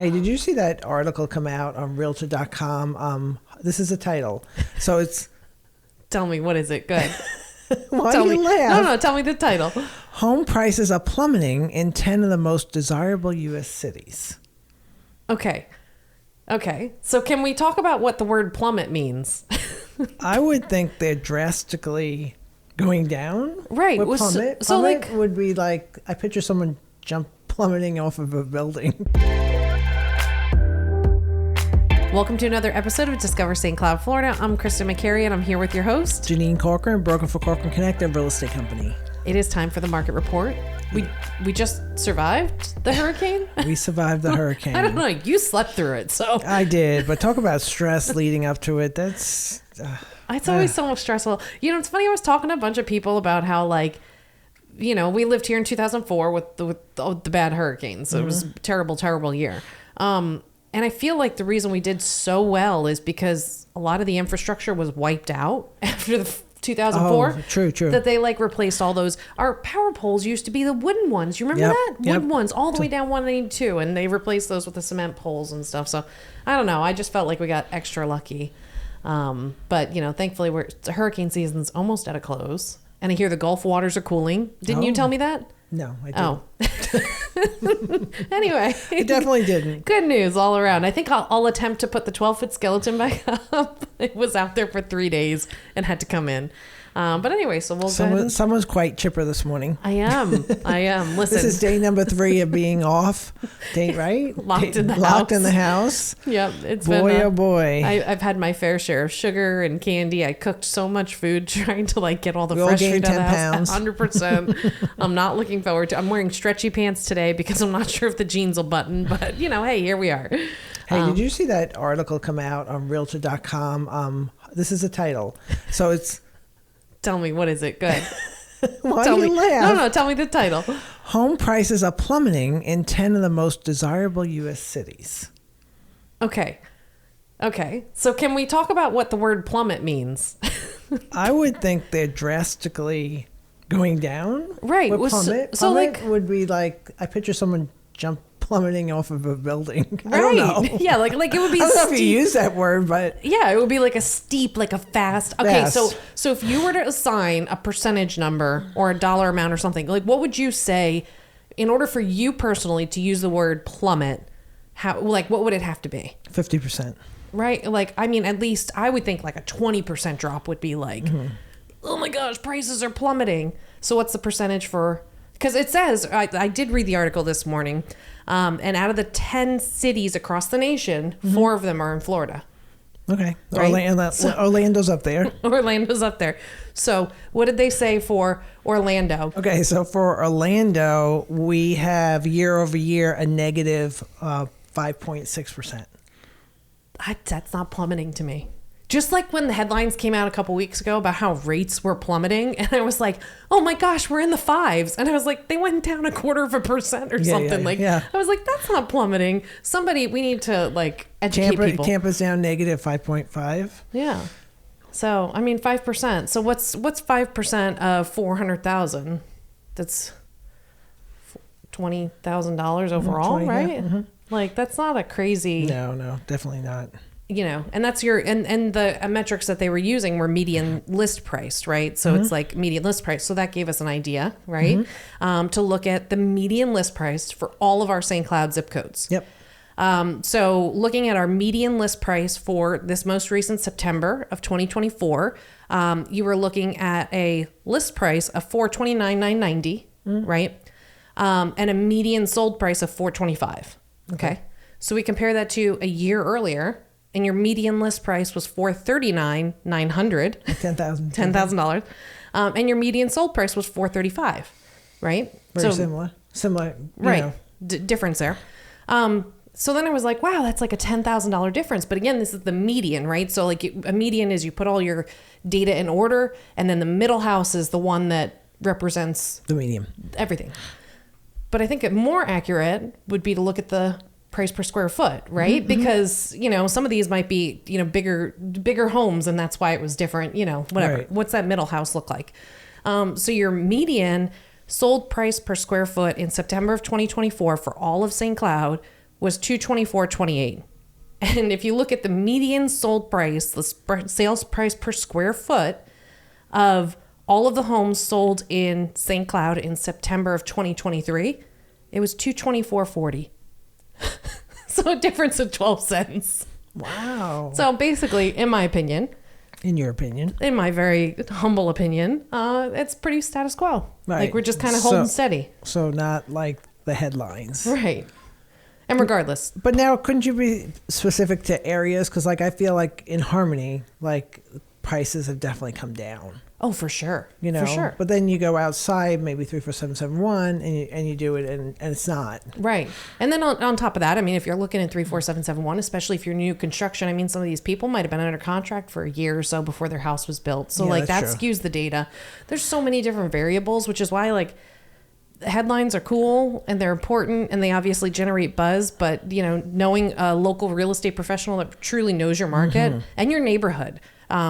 Hey, did you see that article come out on Realtor.com? This is the title. So it's... Tell me, what is it? Good. Why tell do you me. laugh? No, tell me the title. Home prices are plummeting in 10 of the most desirable U.S. cities. Okay. So can we talk about what the word plummet means? I would think they're drastically going down. Right. With plummet. So Plummet would be like, I picture someone plummeting off of a building. Welcome to another episode of Discover St. Cloud, Florida. I'm Kristin Macari, and I'm here with your host, Jeanine Corcoran, broker for Corcoran Connect, a real estate company. It is time for the market report. We just survived the hurricane. We survived the hurricane. I don't know. You slept through it, so I did. But talk about stress leading up to it. That's it's always so much stressful. You know, it's funny. I was talking to a bunch of people about how, like, you know, we lived here in 2004 with the bad hurricanes. So It was a terrible year. And I feel like the reason we did so well is because a lot of the infrastructure was wiped out after the 2004. Oh, true. That they like replaced all those. Our power poles used to be the wooden ones. You remember that? Wooden ones all the way down 182, and they replaced those with the cement poles and stuff. So I don't know. I just felt like we got extra lucky. But you know, thankfully hurricane season's almost at a close, and I hear the Gulf waters are cooling. Didn't you tell me that? No, I didn't. Oh. Anyway. I definitely didn't. Good news all around. I think I'll attempt to put the 12-foot skeleton back up. It was out there for 3 days and had to come in. But anyway, so we'll go. Someone's quite chipper this morning. I am. Listen. This is day number 3 of being off. Right? Locked in the house. Yep. It's boy. I've had my fair share of sugar and candy. I cooked so much food trying to like get all the We all fresh food gained out of the 10 house. pounds. 100%. I'm not looking forward to. I'm wearing stretchy pants today because I'm not sure if the jeans will button. But you know, hey, here we are. Hey, did you see that article come out on Realtor.com? This is the title. So it's... Tell me, what is it? Good. Why do you laugh? No, tell me the title. Home prices are plummeting in 10 of the most desirable U.S. cities. Okay. So can we talk about what the word plummet means? I would think they're drastically going down. Right. With plummet. So plummet like, would be like, I picture someone plummeting off of a building. Right. I don't know. Yeah, like it would be I don't know if steep. you use that word, but Yeah, it would be like a steep, like a fast. Okay, Fast. so if you were to assign a percentage number or a dollar amount or something, like what would you say in order for you personally to use the word plummet? How, like, what would it have to be? 50%. Right? Like, I mean, at least I would think like a 20% drop would be like, oh my gosh, prices are plummeting. So what's the percentage for? Because it says, I did read the article this morning, and out of the 10 cities across the nation, 4 of them are in Florida. Okay. Right? Orlando's up there. Orlando's up there. So what did they say for Orlando? Okay, so for Orlando, we have year over year a negative 5.6%. That's not plummeting to me. Just like when the headlines came out a couple weeks ago about how rates were plummeting, and I was like, oh my gosh, we're in the 5s. And I was like, they went down 0.25% or something. I was like, that's not plummeting. We need to like educate people. Tampa's down negative 5.5. Yeah. So, I mean, 5%. So what's 5% of 400,000? That's $20,000 overall, 20, right? Yeah. Mm-hmm. Like, that's not a crazy... No, definitely not. You know, and that's and the metrics that they were using were median list price, right? So it's like median list price. So that gave us an idea, right? To look at the median list price for all of our St. Cloud zip codes. Yep. So looking at our median list price for this most recent September of 2024, you were looking at a list price of $429,990, right? And a median sold price of $425. Okay. So we compare that to a year earlier, and your median list price was $439,900, $10,000, and your median sold price was $435, right? Very similar, right? Difference there. So then I was like, wow, that's like a $10,000 difference. But again, this is the median, right? So like a median is you put all your data in order, and then the middle house is the one that represents the median, everything. But I think it more accurate would be to look at the price per square foot, right? Because, you know, some of these might be, you know, bigger homes, and that's why it was different, you know, whatever. Right. What's that middle house look like? So your median sold price per square foot in September of 2024 for all of St. Cloud was $224.28. And if you look at the median sold price, the sales price per square foot of all of the homes sold in St. Cloud in September of 2023, it was $224.40. So a difference of 12 cents. Wow. So basically, in my opinion, in your opinion, in my very humble opinion, it's pretty status quo. Right. Like we're just kind of holding steady. So not like the headlines. Right. And regardless. But now, couldn't you be specific to areas? Because like I feel like in Harmony, like prices have definitely come down. Oh, for sure. You know, for sure. But then you go outside, maybe 34771, and you do it, and it's not right. And then on top of that, I mean, if you're looking at 34771, especially if you're new construction, I mean, some of these people might have been under contract for a year or so before their house was built. So like that skews the data. There's so many different variables, which is why like headlines are cool and they're important and they obviously generate buzz. But you know, knowing a local real estate professional that truly knows your market and your neighborhood.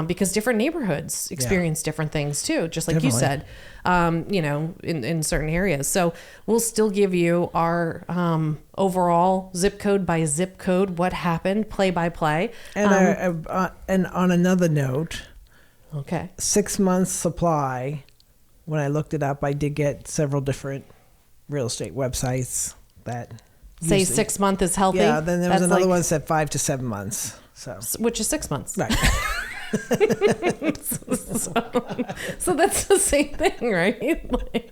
Because different neighborhoods experience different things too, just like you said, you know, in certain areas. So we'll still give you our overall zip code by zip code, what happened, play by play. And on another note, 6 months supply. When I looked it up, I did get several different real estate websites that say 6 months is healthy. Yeah, then there was another one that said 5 to 7 months. So which is 6 months, right? so that's the same thing, right? Like,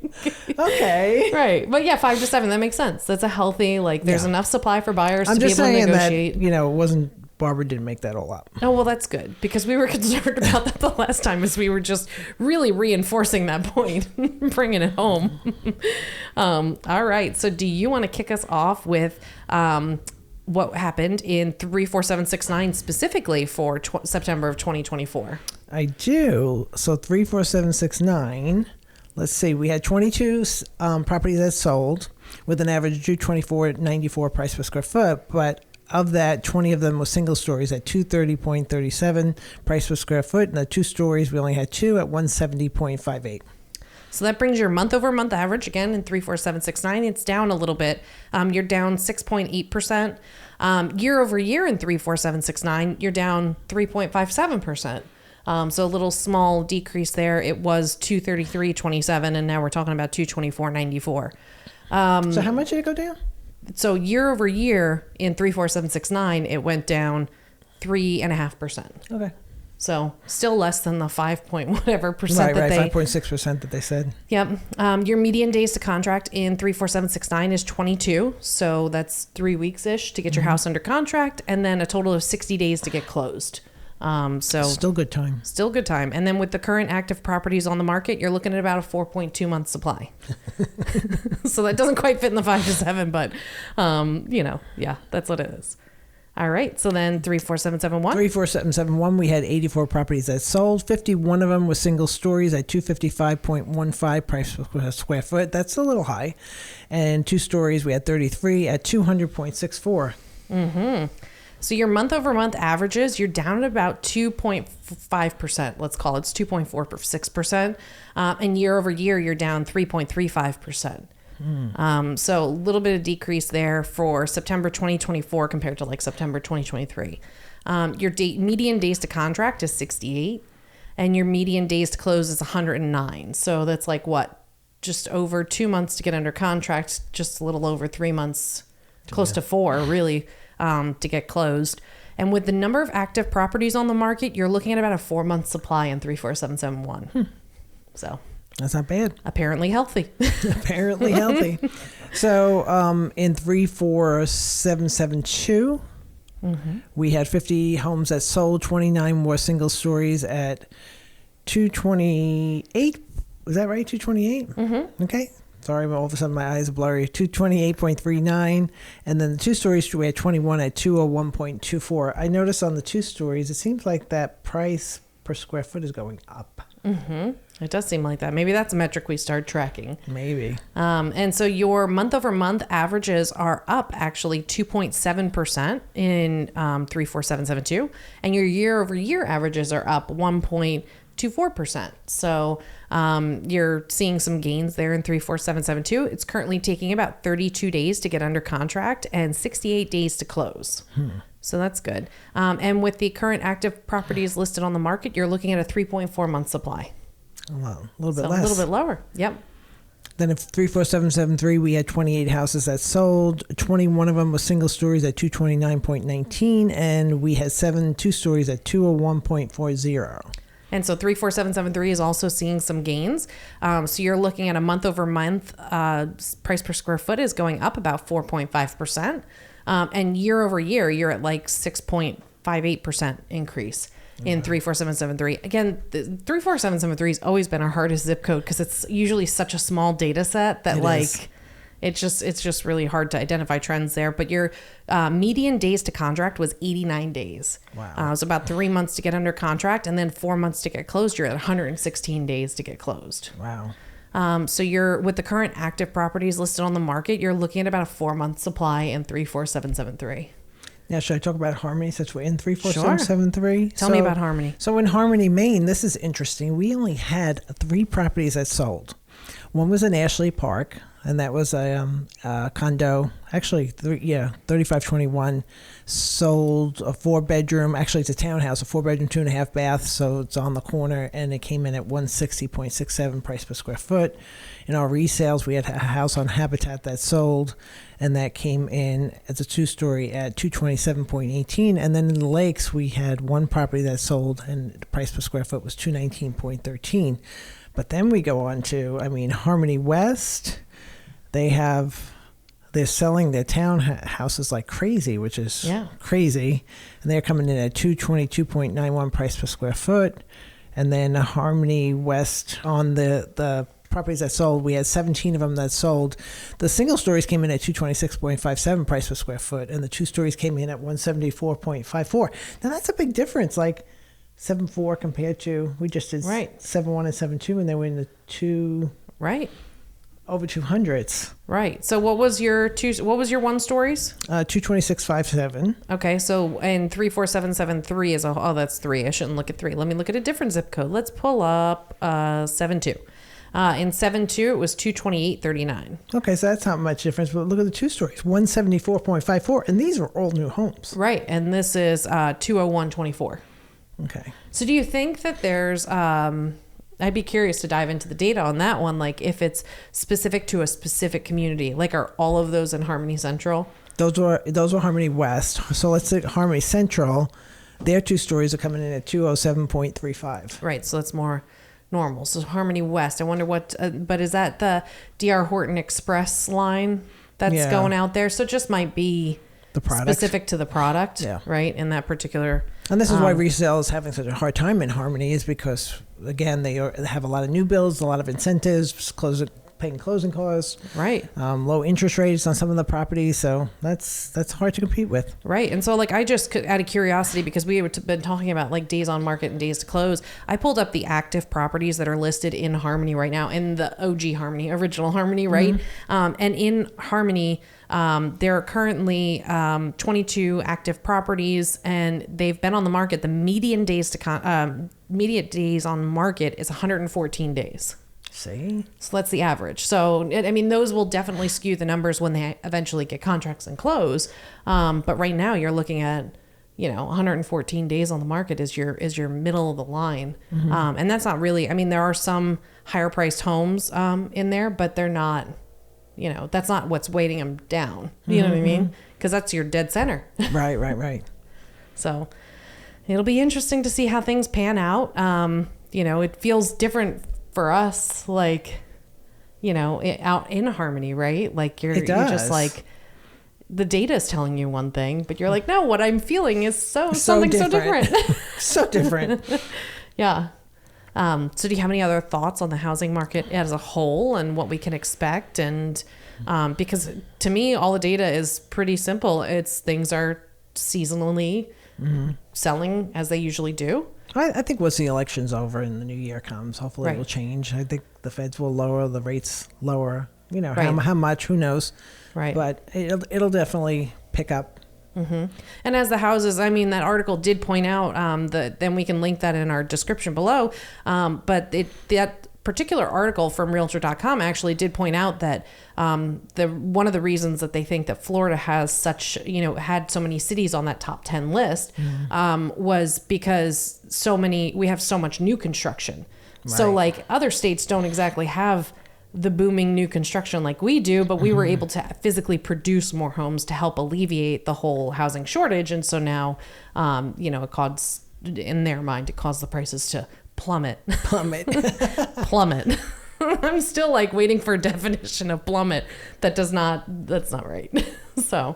okay, right. But yeah, 5 to 7, that makes sense. That's a healthy, like there's enough supply for buyers to be able to negotiate. That, you know, it wasn't, Barbara didn't make that all up. Oh, well, that's good, because we were concerned about that the last time, as we were just really reinforcing that point, bringing it home. All right. So do you want to kick us off with what happened in 34769 specifically for September of 2024? I do. So 34769, let's see, we had 22 properties that sold with an average of $224.94 price per square foot, but of that, 20 of them were single stories at $230.37 price per square foot, and the 2 stories we only had 2 at $170.58. So that brings your month over month average again in 34769. It's down a little bit. You're down 6.8%. Year over year in 34769, you're down 3.57%. So a little small decrease there. It was 233.27, and now we're talking about 224.94. So how much did it go down? So year over year in 34769, it went down 3.5%. Okay. So still less than the 5 point whatever percent that they 5.6% that they said. Yep. Your median days to contract in 34769 is 22. So that's 3 weeks ish to get your house under contract, and then a total of 60 days to get closed. So still good time. Still good time. And then with the current active properties on the market, you're looking at about a 4.2 month supply. So that doesn't quite fit in the 5 to 7, but you know, yeah, that's what it is. All right. So then 34771. 34771, we had 84 properties that sold. 51 of them were single stories at $255.15 price per square foot. That's a little high. And 2 stories, we had 33 at $200.64. Mm-hmm. So your month over month averages, you're down at about 2.5%. Let's call it. It's 2.46%. And year over year, you're down 3.35%. So a little bit of decrease there for September 2024 compared to like September 2023. Your median days to contract is 68, and your median days to close is 109. So that's like what? Just over 2 months to get under contract, just a little over 3 months, close to 4 really, to get closed. And with the number of active properties on the market, you're looking at about a 4 month supply in 34771. So that's not bad. Apparently healthy. Apparently healthy. So in 34772, we had 50 homes that sold. 29 were single stories at 228. Was that right? 228? Mm-hmm. Okay. Sorry, all of a sudden my eyes are blurry. 228.39. And then the 2 stories, we had 21 at 201.24. I noticed on the 2 stories, it seems like that price per square foot is going up. Mm-hmm. It does seem like that. Maybe that's a metric we start tracking. Maybe. And so your month over month averages are up actually 2.7% in 34772. And your year over year averages are up 1.2%. 0.24%. So you're seeing some gains there in 34772. It's currently taking about 32 days to get under contract and 68 days to close. So that's good. And with the current active properties listed on the market, you're looking at a 3.4 month supply. Well, a little bit less. A little bit lower. Yep. Then at 34773, we had 28 houses that sold. 21 of them were single stories at 229.19, and we had 7 two-stories at 201.40. And so 34773 is also seeing some gains. So you're looking at a month-over-month price per square foot is going up about 4.5%. And year-over-year, you're at like 6.58% increase in 34773. Again, the 34773 has always been our hardest zip code because it's usually such a small data set that it's just really hard to identify trends there. But your median days to contract was 89 days. Wow. It was about 3 months to get under contract and then 4 months to get closed. You're at 116 days to get closed. Wow. So you're with the current active properties listed on the market, you're looking at about a 4-month supply in 34773. Now, should I talk about Harmony since we're in 34773? Tell me about Harmony. So in Harmony, Maine, this is interesting. We only had 3 properties that sold. One was in Ashley Park, and that was a condo. Actually, 3521 sold a 4-bedroom. Actually, it's a townhouse, a 4-bedroom, 2.5 baths. So it's on the corner, and it came in at 160.67 price per square foot. In our resales, we had a house on Habitat that sold, and that came in as a 2-story at 227.18. And then in the Lakes, we had one property that sold, and the price per square foot was 219.13. But then we go on to, Harmony West. They're selling their townhouses like crazy, which is crazy. And they're coming in at 222.91 price per square foot. And then Harmony West, on the properties that sold, we had 17 of them that sold. The single stories came in at 226.57 price per square foot, and the 2 stories came in at 174.54. Now that's a big difference, like 7.4 compared to, we just did 7.1 and 7.2, and then we're in the 2 over 200s. Right. So what was your 1 stories? 226.57. Okay. So in 34773 is that's 3. I shouldn't look at 3. Let me look at a different zip code. Let's pull up 7.2. In 7.2 it was 228.39. Okay, so that's not much difference, but look at the 2 stories, 174.54, and these are all new homes. Right. And this is 201.24. Okay. So do you think that there's I'd be curious to dive into the data on that one, like if it's specific to a specific community, like are all of those in Harmony Central? Those were Harmony West. So let's say Harmony Central, their 2 stories are coming in at 207.35. Right, so that's more normal. So Harmony West, I wonder what, but is that the DR Horton Express line that's going out there? So it just might be the product. Specific to the product, right, in that particular. And this is why resale is having such a hard time in Harmony, is because, again, they have a lot of new builds, a lot of incentives, paying closing costs, right? Low interest rates on some of the properties, so that's hard to compete with, right? And so, like, I just out of curiosity, because we have been talking about like days on market and days to close, I pulled up the active properties that are listed in Harmony right now, in the OG Harmony, original Harmony, right? Mm-hmm. And in Harmony, there are currently 22 active properties, and they've been on the market. The median days on market is 114 days. See? So that's the average. So, I mean, those will definitely skew the numbers when they eventually get contracts and close. But right now you're looking at, 114 days on the market is your middle of the line. Mm-hmm. And that's not really, there are some higher priced homes in there, but they're not, that's not what's weighting them down. You know what I mean? Because that's your dead center. Right. So it'll be interesting to see how things pan out. It feels different for us, like, out in Harmony, right? Like you're just like, the data is telling you one thing, but you're like, no, what I'm feeling is something different. So different. Yeah. So do you have any other thoughts on the housing market as a whole and what we can expect? And because to me, all the data is pretty simple. It's things are seasonally selling as they usually do. I think once the election's over and the new year comes, hopefully it will change. I think the feds will lower the rates lower. How much, who knows? Right. But it'll definitely pick up And as the houses, I mean, that article did point out then we can link that in our description below. But that particular article from Realtor.com actually did point out that one of the reasons that they think that Florida has had so many cities on that top 10 list was because we have so much new construction. Right. So like other states don't exactly have the booming new construction like we do, but we were able to physically produce more homes to help alleviate the whole housing shortage. And so now, it caused, in their mind, it caused the prices to plummet. Plummet. I'm still like waiting for a definition of plummet that's not right. So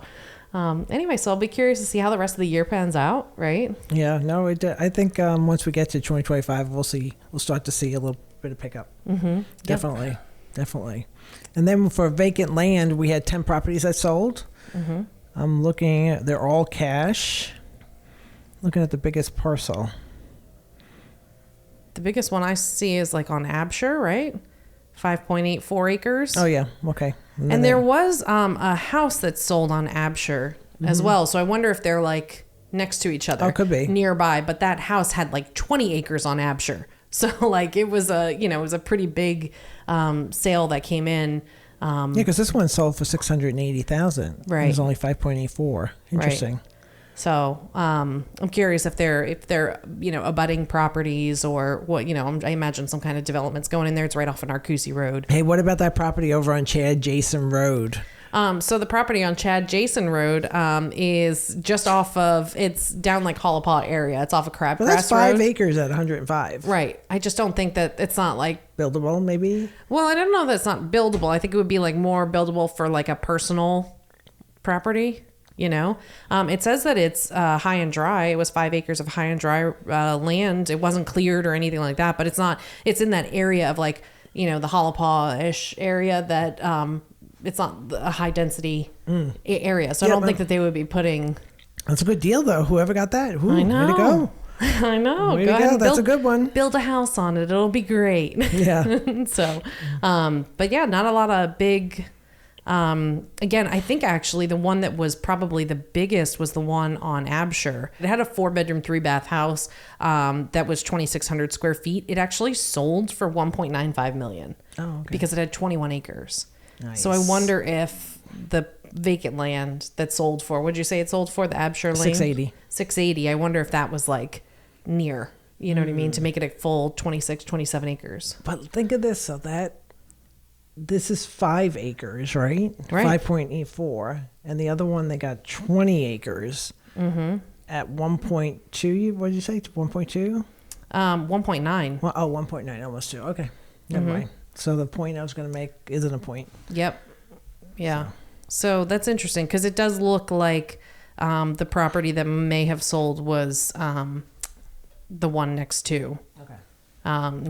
anyway, so I'll be curious to see how the rest of the year pans out, right? Yeah, no, I think once we get to 2025, we'll start to see a little bit of pickup. Definitely. And then for vacant land, we had 10 properties that sold. I'm looking at, they're all cash. Looking at the biggest parcel. The biggest one I see is like on Absher, right? 5.84 acres. Oh, yeah. Okay. And there was a house that sold on Absher as well. So I wonder if they're like next to each other. Oh, could be. Nearby. But that house had like 20 acres on Absher. So like it was a pretty big sale that came in. Yeah, because this one sold for $680,000. Right. It was only 5.84. Interesting. Right. So I'm curious if they're abutting properties or what, I imagine some kind of development's going in there. It's right off an Arcoosie Road. Hey, what about that property over on Chad Jason Road? So the property on Chad Jason Road is just off of, it's down like Hollapaw area. It's off of Crabgrass Road. Well, that's 5 acres at 105. Right. I just don't think that it's not like buildable, maybe? Well, I don't know that it's not buildable. I think it would be like more buildable for like a personal property. It says that it's high and dry. It was 5 acres of high and dry land. It wasn't cleared or anything like that, but it's not. It's in that area of like the Hollapaw-ish area that it's not a high density area. So I don't think that they would be putting. That's a good deal though. Whoever got that, I know. Way to go. I know. Way to go. That's a good one. Build a house on it. It'll be great. Yeah. So, but yeah, not a lot of big. Again, I think actually the one that was probably the biggest was the one on Absher. It had a 4-bedroom, 3-bath house that was 2,600 square feet. It actually sold for $1.95 million because it had 21 acres. Nice. So I wonder if the vacant land that sold for, what'd you say it sold for, the Absher Lane? 680. 680. I wonder if that was like near, you know what I mean, to make it a full 26, 27 acres. But think of this, so this is 5 acres, right? 5.84. And the other one, they got 20 acres at 1.2. What did you say? 1.2? 1.9. Well, 1.9, almost 2. Okay. Never mind. So the point I was going to make isn't a point. Yep. Yeah. So that's interesting because it does look like the property that may have sold was the one next to. Okay.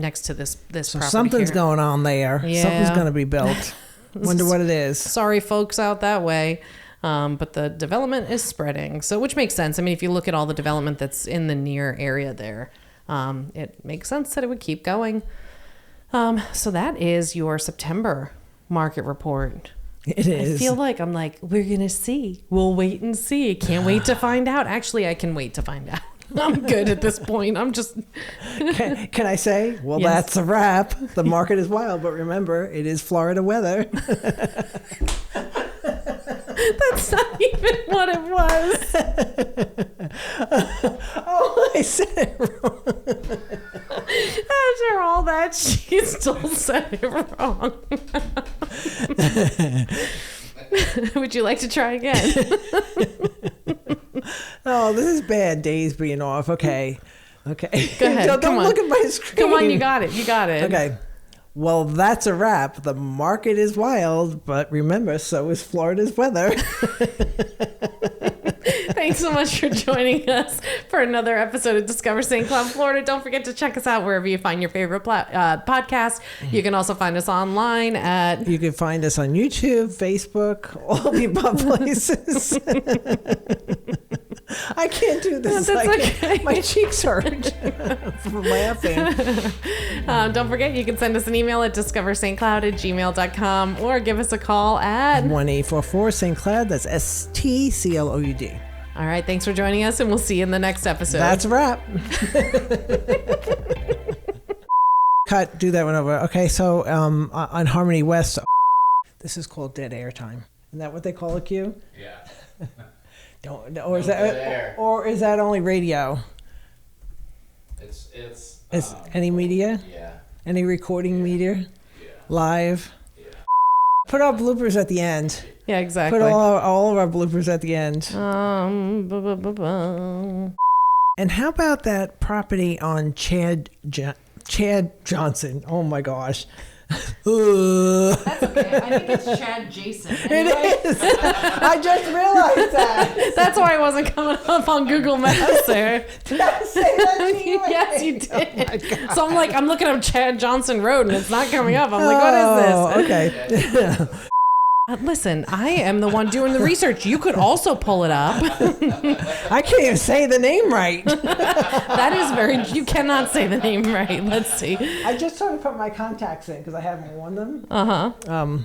Next to this so property something's here. Going on there. Yeah. Something's going to be built. Wonder what it is. Sorry, folks out that way. But the development is spreading. So, which makes sense. I mean, if you look at all the development that's in the near area there, it makes sense that it would keep going. So that is your September market report. It is. I feel like we're going to see. We'll wait and see. Can't wait to find out. Actually, I can wait to find out. I'm good at this point. I'm just. Can I say? Well, yes. That's a wrap. The market is wild, but remember, it is Florida weather. That's not even what it was. I said it wrong. After all that, she still said it wrong. Would you like to try again? Oh, this is bad days being off. Okay. Go ahead. Don't look at my screen. Come on, you got it. Okay. Well, that's a wrap. The market is wild, but remember, so is Florida's weather. Thanks so much for joining us for another episode of Discover St. Cloud, Florida. Don't forget to check us out wherever you find your favorite podcast. You can also find us online at... You can find us on YouTube, Facebook, all the above places. I can't do this. That's okay. My cheeks hurt from laughing. Don't forget, you can send us an email at discoverstcloud@gmail.com or give us a call at 1-844-St. Cloud. That's STCLOUD. All right. Thanks for joining us, and we'll see you in the next episode. That's a wrap. Cut. Do that one over. Okay. So on Harmony West, this is called dead air time. Isn't that what they call a cue? Yeah. Or is that only radio? It's any media? Yeah. Any recording media? Yeah. Live? Yeah. Put our bloopers at the end. Yeah, exactly. Put all of our bloopers at the end. And how about that property on Chad Johnson? Oh my gosh. That's okay. I think it's Chad Jason. Anyway. It is. I just realized that. That's why I wasn't coming up on Google Maps there. Did I say that to you? Yes, you did. So I'm looking up Chad Johnson Road and it's not coming up. I'm like, what is this? Okay. Listen, I am the one doing the research. You could also pull it up. I can't even say the name right. That is you cannot say the name right. Let's see. I just sort of put my contacts in because I haven't worn them. Uh-huh.